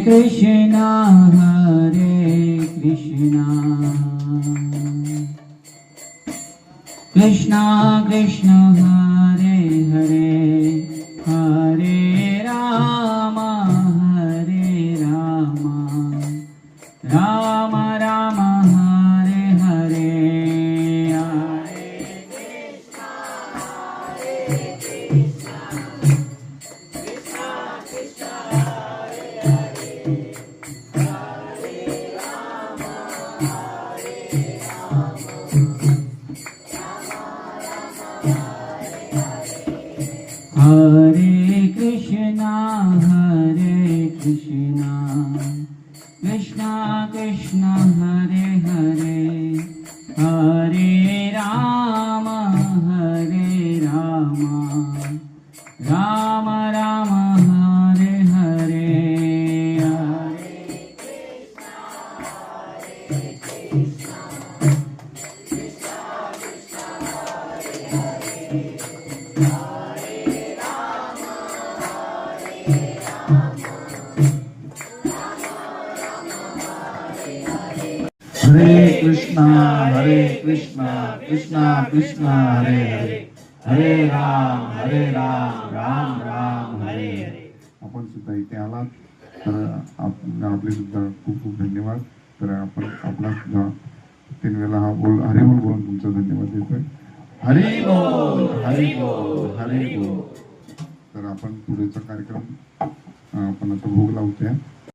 Krishna Krishna Krishna Hare Hare Hare Rama Rama Rama Hare Hare Hare Krishna Krishna Krishna Hare Hare Hare Rama Rama Rama Hare Hare Hare Krishna Krishna Krishna Hare Hare Hare Ram Ram Ram Hare Hare. आपण सुद्धा इथे आलात तर आपले सुद्धा खूप खूप धन्यवाद. तर आपण आपला सुद्धा 3 वेळा हा बोल हरी बोल बोलून तुमचा धन्यवाद देतोय. हरी बोल हरी बोल हरी बोल. तर आपण पुढेचा कार्यक्रम आपण आता भोग लावतोय.